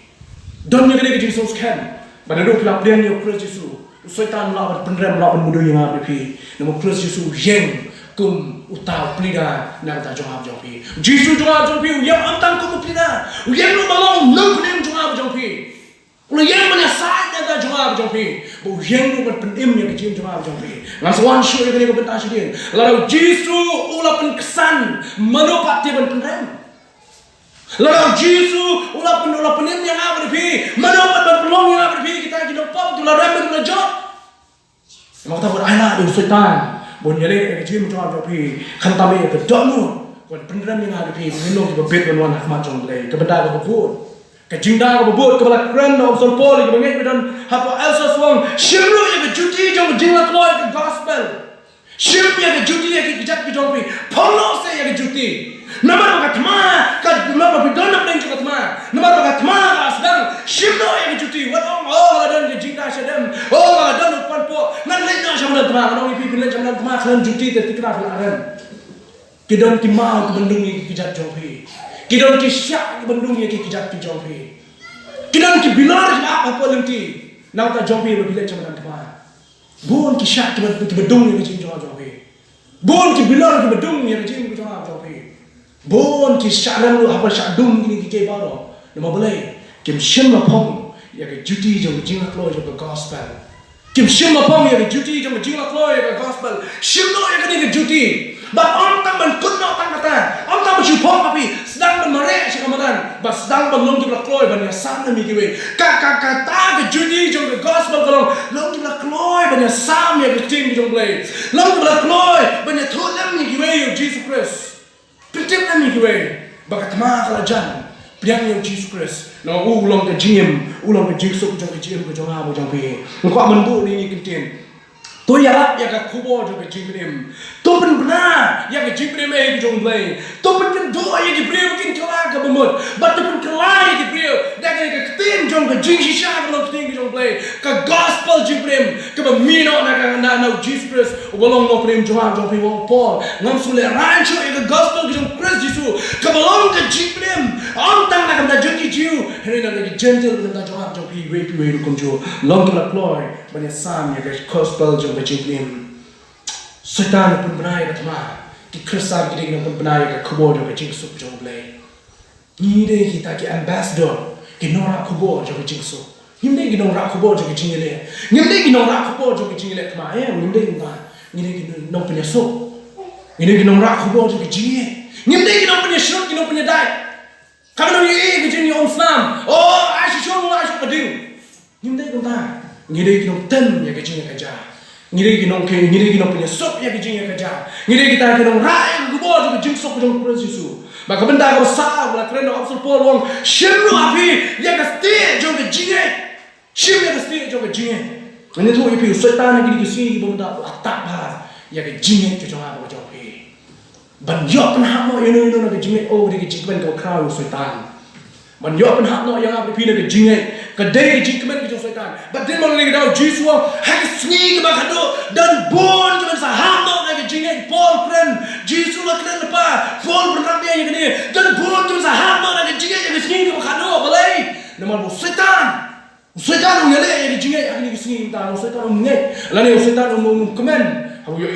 Dan yang kena Jesus kan. Banadu pila plian yo Kristus Yesus. Syaitan lawan penrem lawan mudu yang ada pi. Nama Kristus Yesus yang kum utau pelida nang ta jong jong pi. Yesus jong pi yang antang kum pelida. Yang lu malong lu penem jong pi. Ulah yang mana sai nang ta jong pi. Bu yang lu penem yang kecil jong pi. Ngan swan syu yang ni ko pentas dia. Lalu Yesus ulah pen kesan manopat dia penrem. Lalu Yesus ulah penem yang ada pi. Manopat pelong yang ada pi kita hidup pop tu la rem tu la jot. Mak ta buat anak tu syaitan. Bon yale ke jim jong pi. Kan ta me ke dot nu. Bon penrem yang ada pi minum ke bet wan hak macam le. Ke benda ke bubut. Ke jinda ke bubut ke bala kren of sol pol ke banget dan apa elsa swang. Shimru yang ke juti jong jingla kloy ke gospel. Shimru yang ke juti yang ke kijat ke jong pi. Polo se yang ke juti. Namar bagat ma, kad namar bagat dona pun juga ma. Namar bagat ma asdang shimno yang cuti. Wat oh dan jinta sedem. Oh dan lupan po. Nan lena jaman ma, nan ipi pilih jaman ma kalian cuti tertikra filaran. Kidon ki ma ke bendung ni kijat jopi. Kidon ki syak ke bendung ni kijat ki jopi. Kidon ki bilar apa apa lenti. Nau ta jopi pilih jaman ma. Bon ki syak ke bendung ni kijat jopi. Bon ki bilar ke bendung ni kijat jopi. Bon ki syaran lu apa syadum gini ki baro nama boleh kim shin ma pong ya ke juti jong jing la klo jong gospel kim shin ma pong ya ke juti jong jing la klo ya ke gospel shin no ya ke juti ba on tam ban kun no tang kata on tam chu pong tapi sedang mare si kamadan ba sedang belum jong la klo ban ya sam na mi ki we ka ta ke juti jong gospel kalong long jong la klo ban ya sam ya ke ting jong play long jong la klo ban ya thu lam mi ki we Jesus Christ. Prinsip kami kiwe, bakat ma kalajan, priang yang Jesus Christ. No ulang ke jim, ulang ke Jesus jong ke jim ke jong abu jong pi. Engkau mendu ni kintin. Tu yarat ya ke kubo jong ke jim. Tu pen benar ya ke jim ke jong play. Tu pen doa ya ke brio kin kelak ke bemut. Bat tu pen kelak ya ke brio. Dak ke ketin jong ke jing shisha ke ketin ke jong play. Ke gospel jim ke bemino na Jesus Christ. Ubalong no prim jong pi wong Paul. Ngam sule rancho ya ke gospel ke jong Christ Jesus. Ke balong ke jim on tang na ke jong jiu. Hari na ke gentle na jong pi we kum jo. Long ke la ploy banya sam ya ke gospel jong ke jim. Syaitan pun benai katma ki Kristus ki pun benai ke kubo jong ke jingsuk jong play. Ni de kita ki ambassador ki nora kubo jong ke jingsuk. Nimde ki nora kubo jong ke jingile. Nimde ki nora kubo jong ke jingile kma nimde ngba. Nimde ki no punya so. Nimde ki nora kubo jong ke jingile. Nimde ki no punya shot ki no punya dai. Kamu ni ke jingi on Islam. Oh, asyik shon asyik kading. Nimde ngba. Nimde ki no ten ya ke jingi kaja. Ngiri ginong punya sop ya kijing ya kerja. Ngiri kita ginong rai gubo juga jing sop jong Kristus Yesus. Maka benda kau sah bola keren opsul Paul wong shimru api ya kasti jong kijing. Shim ya kasti jong kijing. Ini tu ipi syaitan lagi dikisi benda atak bah ya kijing jong apa jong pi. Banyak penhamo yang nak kijing oh dikijing ben kau kau syaitan. Banyak penhamo yang apa pi nak kijing. Kedai jingkemen ke syaitan. Batin mau lagi tahu Jesus hak sni ke bakado dan bon ke saham no lagi jingai Paul friend Jesus lah kena lepas Paul pernah dia yang ni dan bon ke saham no lagi jingai yang sni ke bakado balai nama bu syaitan yang le yang jingai yang ni sni ta syaitan ngai lalu syaitan komen habu yo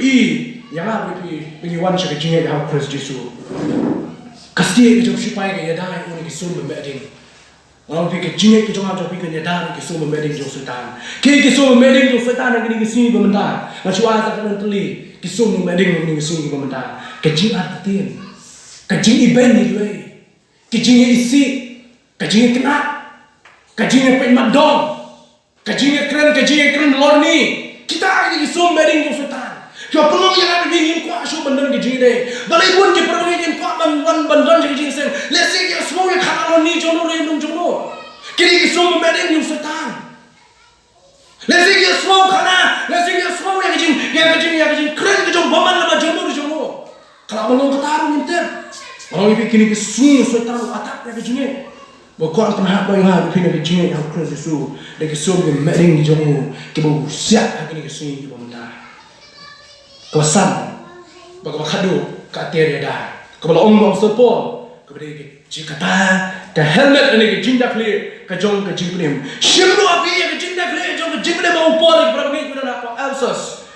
yang apa pi wan syak jingai yang Kristus Jesus kasih ke supaya ke dai on ke sun memeding. Orang fikir jingai ke jangan jauh fikir nyadar ke semua meding jauh syaitan. Ke semua meding jauh syaitan yang ini kesini pementar. Macam apa tak teli ke semua meding yang ini kesini pementar. Ke jingat tin, ke jing iben ni dua, ke jingai isi, ke jingai kena, ke jingai pemadong, ke jingai keren lor ni. Kita ini ke semua meding jauh syaitan. Kau perlu yang ada di kuat show bandar ke jingai. Balai pun ke perlu yang kuat bandar ke jingai sen. Lesi ke semua yang kalau ni jono rendung jono. Kiri ke semua meding yang syaitan. Lesi ke semua kana, lesi ke semua yang kejing keren ke jono baman lama jono. Kalau belum ketarung inter. Orang ini kini ke semua syaitan atak ke jingai. Bukan pernah apa yang ada di jingai yang Kristus Yesus. Dan ke semua meding jono ke bau siap kini ke semua ke pementar. Kawasan bagaimana kado kater ada kepada orang sepol kepada jikata ke helmet ini ke jindak li ke jong ke jingprim shimru api ke jindak jimle mau poli para bangit bina apa Elsus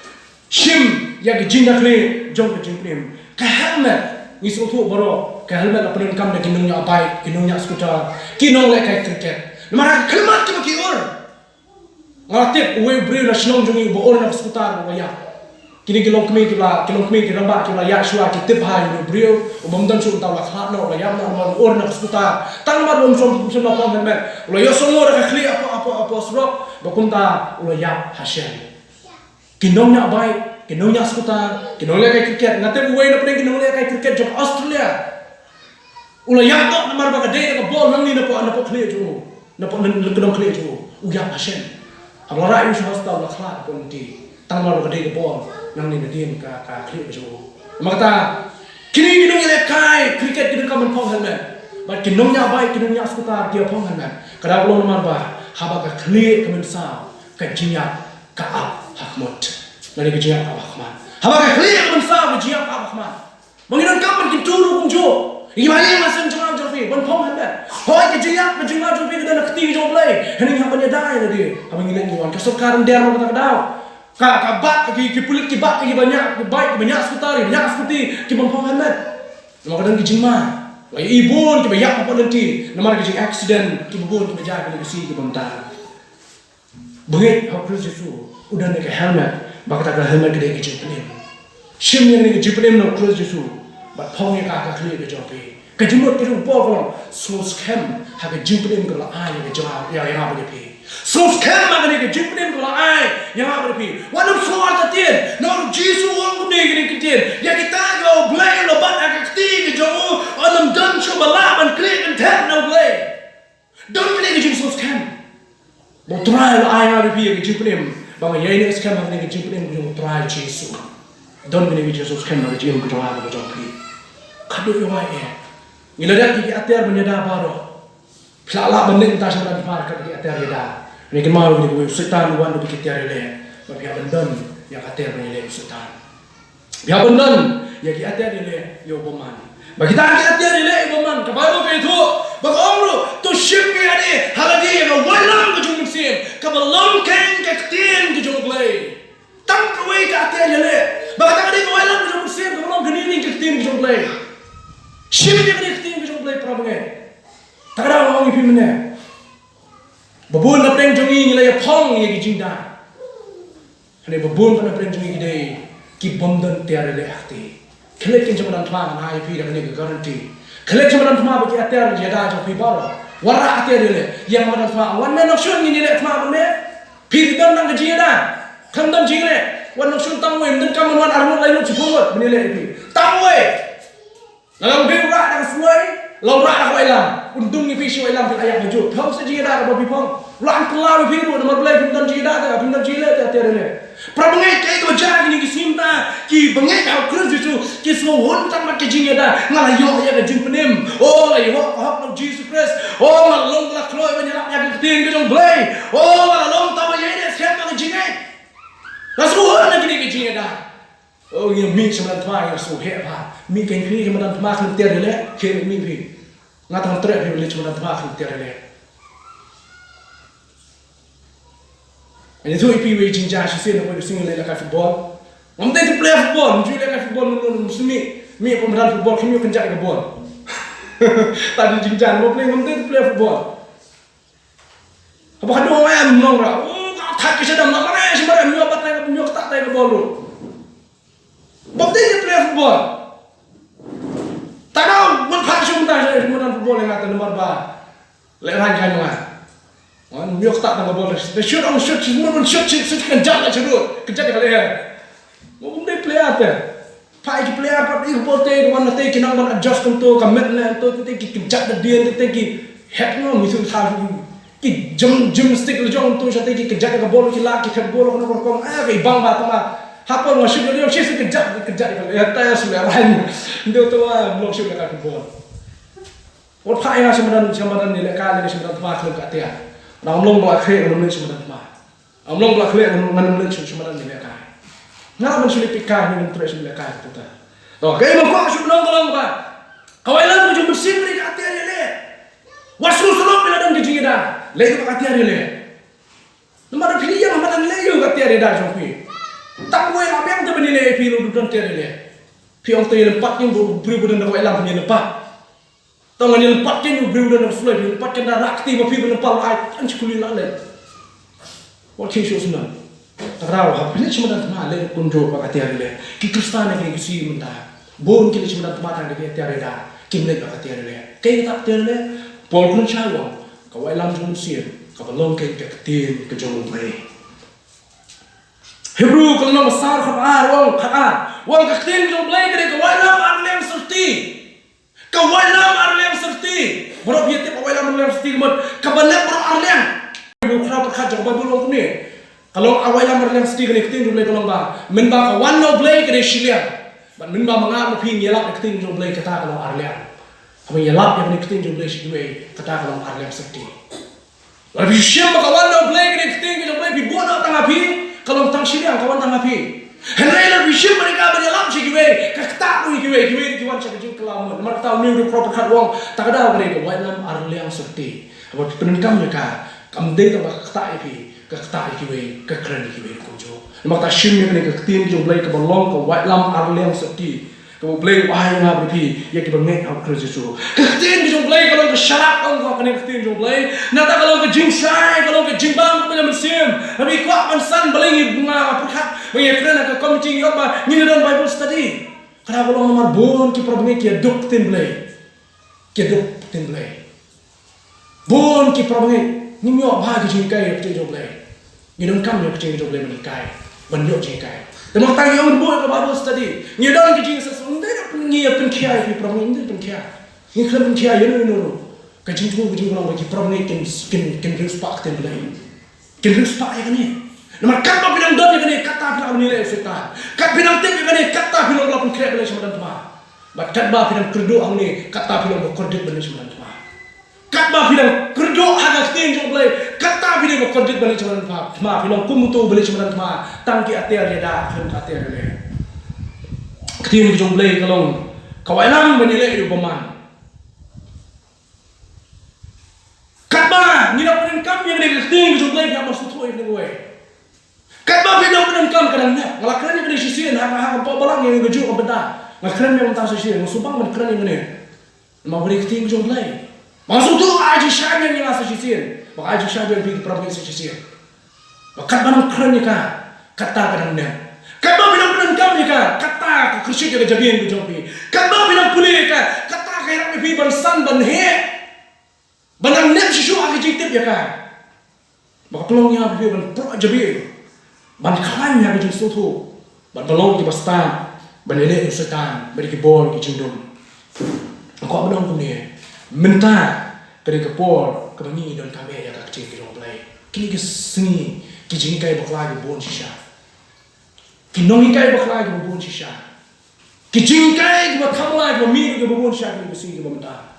shim ya ke jinga kle jong ke jimle ka helmet ngisung tu boro ka helmet apa nen kam de kinong nya bike kinong nya scooter kinong le kai cricket mara kelmat ke baki or ngatip we bre na shnong jongi bo or na scooter bo ya kini kilong kmi ki ramba ki la ya shua ki tip hai we bre o bomdan chu ta la khat no la ya na ma or na scooter tang ma bom som na pom helmet lo yo songo ra khli apa sro bakunta ulo ya hashem kinong nya bike kinong nya scooter kinong le kai cricket ngate we na pren kinong le kai cricket jong Australia ulo ya to na mar ba ka de ka ball nang ni na po khli jo na po nan kinong khli jo u ya hashem abla ra yu hosta la khla pon ti tang mar ba ka de ka ball nang ni na din ka khli jo makata kini kinong le kai cricket kinong ka man phong helmet but kinong nya bike kinong nya scooter dia phong helmet kada ulo na mar ba haba ka khli kamen sa ka jinya ka ap hakmot nani ka jinya ka hakman haba ka khli kamen sa ka jinya ka hakman manginon kam man kituru kung jo imani masan jang jofi ban phong handa hoi ka jinya jofi ka na khti jo play haning ha ban ya dai na di haba ngilen ni wan ka sokaran der mo ka daw ka bat ki pulit ki bat ki banyak ki baik banyak skutari banyak skuti ki ban phong handa mo ka dan ki jingma lai ibon ki banyak apa nanti namar ki accident ki bubun ki baja ki si ki bamta bengit ha Kristus Yesus udah nak helmet bakata ka helmet gede ki jipnem shim yang ni ki jipnem no Kristus Yesus bat phong ya ka khli ki jopi ka jimot ki ru po ko so scam ha ka jipnem ko la ai ki jaw ya ba ki so scam ma ki jipnem ko la ai ya ba ki wanam suar ta tien no Jesus wong ni ki tien ya kita go blame lo bat ka khti ki jaw anam dan chu bala ban klik and tap no play don't klik ki Jesus scam bo try ai na bi ki jipnem ba ya ni scam ma ki jipnem ko try Jesus don't klik ki Jesus scam ma ki jipnem ko jaw ba jaw ki khadu yo ai ni la dak ki ater banyada baro phlala banding ta sa ban par ka ki ater da ni ki ma ni ko setan wan bi ki ater le ba bi abandan ya ater ni le setan bi abandan ya ki ater le yo boman ba kita ki ater le boman ka ba ro pe thu ba omru to ship ki ade haladi no walang ko jung sim ka ba long kan ka tin ki jung play tang ko we ka ater le ba ta ade ko walang ko jung sim ka long gani ni ki tin ki jung play ship ki ni tin ki jung play pra ba nge tara wa ngi phim ne babun na preng jongi ni la ya phong ye ki jinda hane babun na preng jongi de ki bomdan tiare le akti khlek kin jaman thma na ai phi da ne ka guarantee khlek jaman thma ba ki ater je da jo phi ba ro wara ater le yang man thma wan men of shun ni le thma ba ne phi dan nang ji da kham dan ji le wan of shun tang we dan kam wan armo lai lu chi phot ni le phi tang we Lalu dia rak dah sesuai, lalu rak dah kau elam. Untung ni pisau elam pun ayat hujur. Kau saja dah kau bipong. Lalu kelar biru, nama belai pintar jida dah, pintar jila dah tiada ni. Prabengai kau itu jaga ni kisimta, ki bengai kau Kristus itu, ki semua huntam mak kijingnya dah. Ngalayo ayat kejing penim. Oh, layu hak nak Jesus Christ. Oh, ngalong kelak keluar menyalak yang keting kejong belai. Oh, ngalong tahu ayat ni siapa kejingnya. Nasuhan lagi ni kejingnya dah. Oh, yang mi cuma tuai yang suhe apa? Mi kain kiri cuma tuai kan tiada le, kiri mi pi. Ngatang terek pi beli cuma tuai kan tiada le. Ini tu ipi we jinja sih nak boleh single le kat football. Om tu play football, muncul le kat football musim ni. Mi pemeran football kami akan jadi football. Tadi jinja mau play, om tu play football. Apa kado orang nong ra? Oh, tak kisah dah nak mana? Sebenarnya mi apa tak mi tak tak bola. Bukti dia play football. Tak tahu, buat passion tak saya sebenarnya football yang ada nomor bar. Lepas kan mana? Wan miok tak tangga bola. Dia shoot on shoot, semua pun shoot kejap lah cerut, kejap dia kalian. Mungkin dia play apa? Pai play apa? Dia bote, kawan nanti kita nak adjust untuk commitment, untuk kita kejap dia, kita head no misu sahaja. Kita jump stick le jong untuk saya kita kejap dia bola kita kita bola kena korong. Kayak bang batang lah. Hapa masuk dia sih kejap ya tayar sudah lain dia tu blok shoot dekat bola. Orang kaya sebenarnya ni lekal ni sebenarnya tempat kelak dia. Orang long belak kaya orang ni sebenarnya tempat. Orang long belak kaya orang ni sebenarnya ni lekal. Nak mensulit pikir ni menterus lekal tu tak. Oh, kaya mau kau sebenarnya long apa? Kawalan macam bersih mereka hati dia le. Wasul sulung bila dan kecil dah. Lagi dekat hati dia le. Nomor pilih yang ka tiar ida jong pi tak wei la beng te benile pi lu dun tiar le pi ong te lempat yang beri budan da wei lam ni lempat tong ni lempat ken beri budan da sulai lempat ken da rakti ma pi lempat ai an chukuli la le what kin shows na takraw ha pili chima dan ma le kunjo pa ka tiar le ki kristana ke si munda bon ki chima dan ma ta ke tiar ida kim le ka tiar le ke tak tiar le pol kun chawa ka wei lam jong sien ka balong ke tin ke jong mai Hebrew kalau nama besar wong ka tin jong blai ke ka wei lam arlem serti ka wei lam arlem serti bro biete ka wei lam arlem serti mot ka banyak bro arlem Hebrew kena perkat jong Bible wong ni kalau awai lam arlem serti ke tin jong blai kalau ba men ba ka wan no blai ke shilian ban men ba manga phi nyelak ke tin jong blai kata kalau arlem kami nyelak yang ke tin jong blai shilian kata kalau arlem serti Lalu siapa kawan nak play kena keting kita play pi buat nak tangga pi kalau tang siang kawan tangga pi. Henry lalu siapa mereka berjalan sih kiwe kakak tu kiwe kiwan cakap jeng kelamun. Mereka tahu ni udah proper kat wong tak ada mereka buat nam arliang serti. Apa penengkam mereka kamdeng tak kakak pi kakak kiwe kekeren kiwe kujo. Mereka tak siapa mereka keting kita play kebalong ke buat nam arliang serti. Kau play wahai ngah berpi, ya kita mengenai apa kerja tu. Ketin jom play kalau ke syarat kau kena ketin jom play. Nada kalau ke jingsai, kalau ke jimbang kau punya mesin. Tapi kau mansan balingi bunga apa kat. Mengenai kerana ke committee apa ni dalam Bible study. Kerana kalau nomor bon kita pergi kia duk ketin play, kia duk ketin play. Bon kita pergi ni mio bah jingkai ketin jom play. Ni dalam kami ketin jom play menikai, banyak jingkai. Dan waktu yang berbuat ke Bible study, ni dalam kerja sesuatu ni apa penkiai di program ini penkiai, ni kerana penkiai yang ini kerja tu kerja orang bagi program ini ken ruspak template, ken ruspak yang ni. Nama kata bilang dot yang ni kata bilang nilai setan, kata bilang tip yang ni kata bilang lapan kerja beli sembilan tuan, bakat bah bilang kerja yang ni kata bilang berkordet beli sembilan tuan. Kata bilang kerja agak tinggi beli, kata bilang berkordet beli sembilan tuan, cuma bilang kumutu beli sembilan tuan, tangki atiar dia dah, film atiar dia. Ketiin jom beli kalau kawalan menilai itu pemain. Katba ni nak penenkam yang dia ketiin jom beli dia masuk tu ini gue. Katba dia penenkam kerana ngelakran yang dia sisian hak balang yang gejuk ke benda. Ngelakran yang mentah sisian, musubang ngelakran yang ni. Mau beri ketiin jom beli. Masuk tu aja syaitan yang ngasih sisian, bak aja syaitan yang pergi pergi sisian. Bakat mana ngelakran ni kan? Kata kadang dia. Katba bilang penenkam ni kan? Kata kerja dia jabian tu jopi. Katba bilang pulih kan? Kata kaya nak pergi bansan banhe. Banang net sisu agak jitip ya kan? Bak pelongnya pergi ban pro jabian. Ban kawan yang agak jituh. Ban pelong di bastan. Ban elek setan. Ban kibol di cindum. Kau benang tu ni. Mentah kena kepol kebangi dan kami yang kecil kita mulai. Kini keseni kijingkai baklagi bon sisa. Kinongikai baklagi bon sisa. Kijingkai kita kamlagi bami kita bon sisa kita besi kita mentah.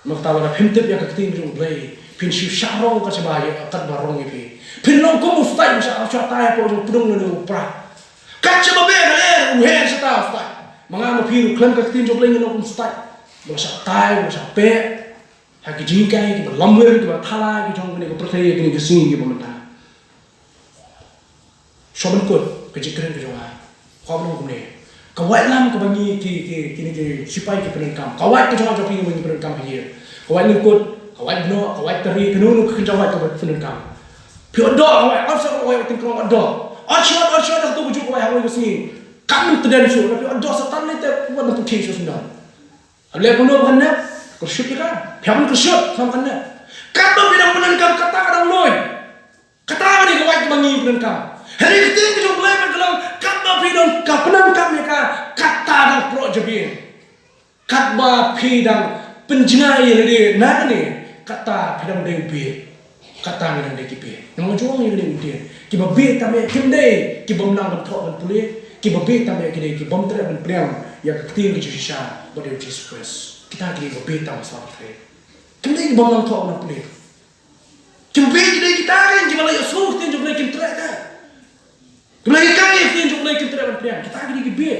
Maktawa pemtip yang kecil kita mulai. Pinsi syarong kasih kat barong ini. Pinong kau mustai masa tay apa pudung lalu upra. Kaca babe kalian uher setah ustai. Mengapa piru klaim kecil kita mulai ngelok mustai. Masa tay, masa pe, haki jingkai, kita lamber, kita thala, kita orang kena percaya, kena kesini, kita mentah. Sobat kot, kejikran kejualan, kau belum kene. Kawat lam kebangi kini sipai ke penenkam. Kawat kejualan jopi kebangi penenkam here. Kawat lingkut, kawat beno, kawat teri, kenunu kejualan ke penenkam. Piada, kawat asal kawat tingkong ada. Asal dah tu bujuk kawat hawa kesini. Kami terjadi suruh, tapi ada setan ni tak buat untuk kisah sudah. Alih penuh kena kersyut kan? Piaman kersyut sama kena. Kata bidang penenkam kata kadang loy. Kata apa ni kawai kebangi penenkam. Hari keting kita mulai berkelang kata bidang penenkam mereka kata dan pro jebin. Kata bidang penjenai ni nak ni kata bidang dewi. Kata bidang dewi. Nama juang yang dewi. Kiba bid tamai kimdei kiba menang bentuk dan pulih. Kiba bid tamai kini kiba mentera dan priang yang keting kita sisa. Bagi Jesus Christ, kita lagi berbeda masalah kita. Kita lagi bangun kau nak beli. Kita beli kita kan, kita lagi suruh kita beli kita kan. Kita lagi kaya kita beli kita beli. Kita lagi beli.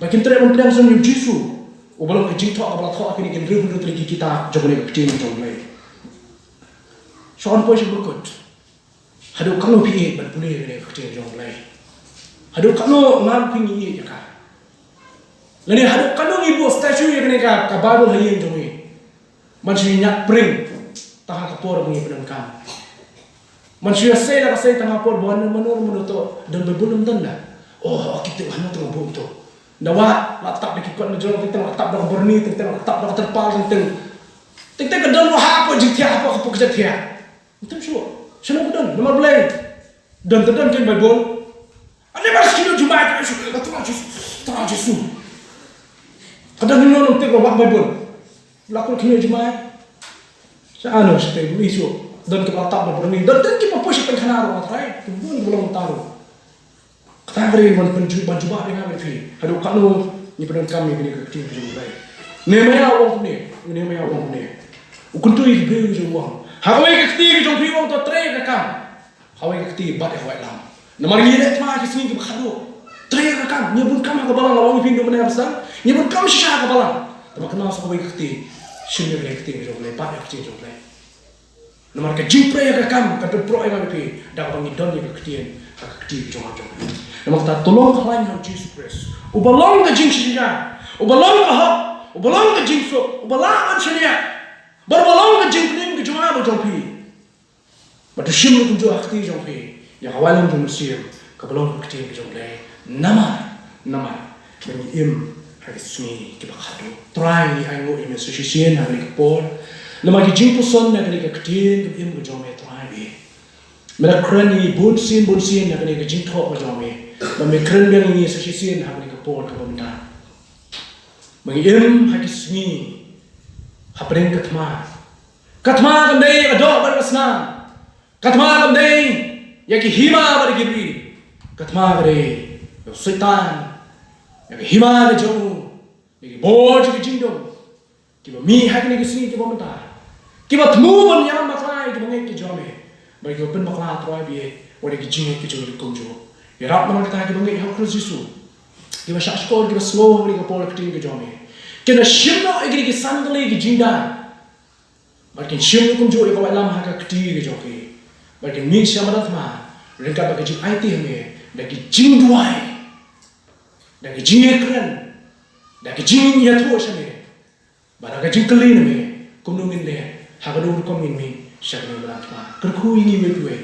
Bagi kita beli sama Jesus. Ubah kerja tu, ubah tu akhirnya kita ribu lagi kita jaga lagi kerja kita beli. Sean pun berikut. hadu kanu pi ban puli ne kecil jong lai hadu kanu ngam pingi ya ka lani hadu kanu ibu statue ya ka baru hayin jong ni manusia nyak pring tahan kapor bunyi penangkam manusia saya tengah kapor buan menur to dan berbunum tanda oh kita hanya tengah bum tu dawa letak di kikot najong kita letak dak berni kita letak dak terpal kita kedon wah apa jitia apa kerja dia itu semua senang kedon nomor belai dan kedon kin babon ane baru kilo jumaat itu terang Yesus kadang ni orang tengok wah babon lakon kilo jumaat saya anu seperti isu dan kita letak dak berni dan kita push penkhana orang try pun belum tahu kita beri baju dengan mereka aduh kalau ni pernah kami beri kecil juga nemaya orang ni ukuntu ik beri juga hawai kecil jong piwang to tre kakam hawai kecil bat hawai lam namar ni net ma kisni ke khado tre kakam ni bun kam ka balang awang pindu mana besar ni bun kam sha ka balang tapi kenal sa hawai kecil sini beri kecil jong le bat kecil jong le namar ka jimpre kakam ka pro ai ma pi dak bang idon ni kecil jong nampak tak tolong kalian dengan Yesus Kristus. Ubalong ke jing sihnya, ubalong ke hak, ubalong ke jing sok, ubalang sihnya. Berbalong ke jing pening ke jumah berjumpi. Batu sim ke jumah hati jumpi. Yang awalan jumlah sim ke balong ke jing ke jumlah. Nama. Bagi im hari sini kita kado. Try ni ayo im sesisian hari kepol. Nama ke jing puson nak ni ke jing ke im ke jumlah try ni. Mereka kerani bunsin nak ni ke jing thok ke jumlah. Bagi keren yang ini sesisian hari kepol ke benda. Bagi im hari sini hapring katma kandai adok berkesan katma kandai yaki hima bergiri katma gere setan yaki hima de jauh yaki boj ke jindong kiba mi hakni ke sini kiba menta kiba tmu ban yang maklai kiba ngai ke jome bagi open makla troi bi ore ki jinge ke jauh kumjo ya rap mana kita kiba ngai hakru jisu kiba shashkor kiba slow hari ke pol ke jome kena shimno igri ki sandali ki jinda barkin shimno kum jo ikaw alam haka kti ki joki barkin min shamarat ma ringka bagi jing IT hame daki jing duai daki jing ekran daki jing yatho shame baraka jing kelin me kumnungin le haka dur komin mi shagni marat ma kerku ini wedwe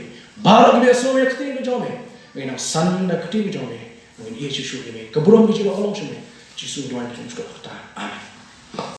barak be so yakti ki jome ngina san da kti ki jome ngin yesu shu me keburom ki jo olong shame jisu duai ki jum amen.